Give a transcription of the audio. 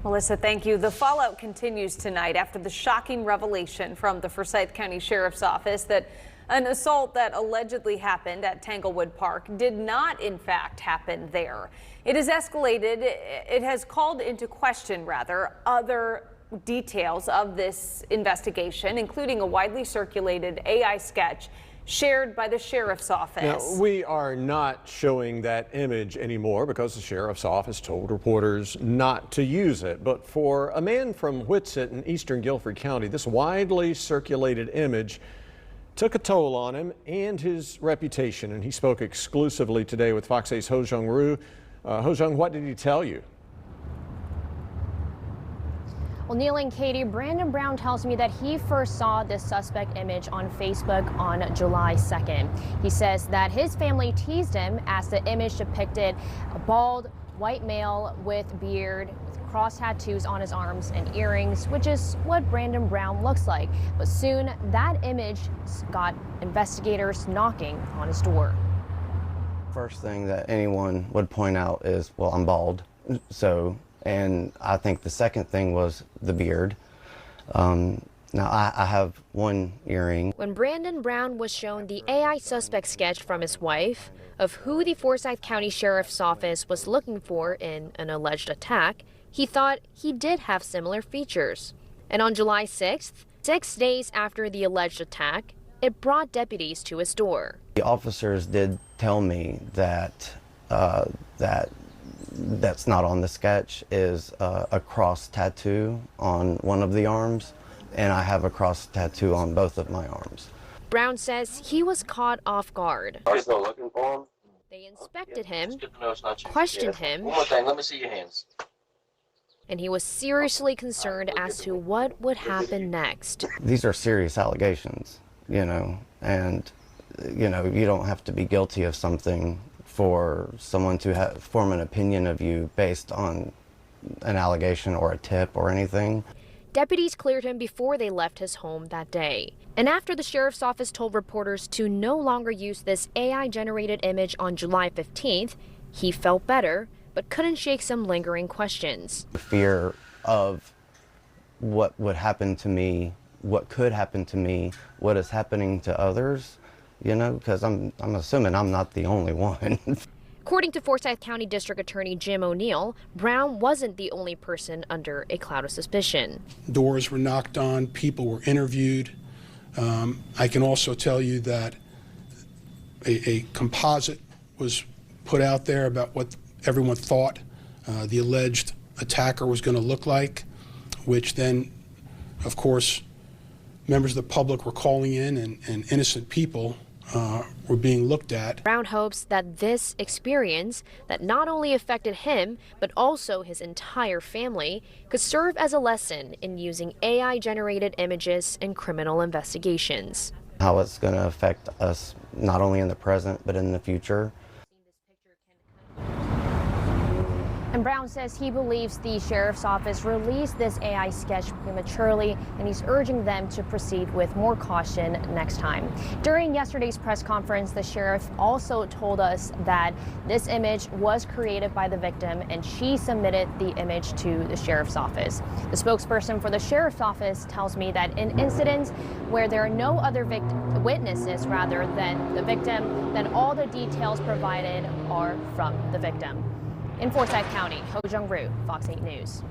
Melissa, thank you. The fallout continues tonight after the shocking revelation from the Forsyth County Sheriff's Office that an assault that allegedly happened at Tanglewood Park did not, in fact, happen there. It has escalated. It has called into question, other details of this investigation, including a widely circulated AI sketch shared by the sheriff's office. Now, we are not showing that image anymore because the sheriff's office told reporters not to use it. But for a man from Whitsett in eastern Guilford County, this widely circulated image took a toll on him and his reputation. And he spoke exclusively today with Fox 8's Ho Jung Roo. Ho Jung, what did he tell you? Well, Neil and Katie, Brandon Brown tells me that he first saw this suspect image on Facebook on July 2nd. He says that his family teased him as the image depicted a bald white male with beard, with cross tattoos on his arms and earrings, which is what Brandon Brown looks like. But soon that image got investigators knocking on his door. First thing that anyone would point out is, well, I'm bald. And I think the second thing was the beard. Now I have one earring. When Brandon Brown was shown the AI suspect sketch from his wife of who the Forsyth County Sheriff's Office was looking for in an alleged attack, he thought he did have similar features. And on July 6th, 6 days after the alleged attack, it brought deputies to his door. The officers did tell me that that's not on the sketch is a cross tattoo on one of the arms, and I have a cross tattoo on both of my arms. Brown says he was caught off guard. Are you still looking for him? They inspected him, It's good to know it's not you. questioned him, One more thing, let me see your hands. and he was seriously concerned as to what would happen next. These are serious allegations, and you don't have to be guilty of something for someone to form an opinion of you based on an allegation or a tip or anything. Deputies cleared him before they left his home that day. And after the sheriff's office told reporters to no longer use this AI-generated image on July 15th, he felt better, but couldn't shake some lingering questions. The fear of what would happen to me, what could happen to me, what is happening to others, because I'm assuming I'm not the only one. According to Forsyth County District Attorney Jim O'Neill, Brown wasn't the only person under a cloud of suspicion. Doors were knocked on, people were interviewed. I can also tell you that a composite was put out there about what everyone thought the alleged attacker was going to look like, which then, of course, members of the public were calling in and innocent people were being looked at. Brown hopes that this experience that not only affected him, but also his entire family, could serve as a lesson in using AI-generated images in criminal investigations. How it's going to affect us not only in the present, but in the future. And Brown says he believes the sheriff's office released this AI sketch prematurely, and he's urging them to proceed with more caution next time. During yesterday's press conference, the sheriff also told us that this image was created by the victim, and she submitted the image to the sheriff's office. The spokesperson for the sheriff's office tells me that in incidents where there are no other witnesses than the victim, then all the details provided are from the victim. In Forsyth County, Ho Jung Roo, Fox 8 News.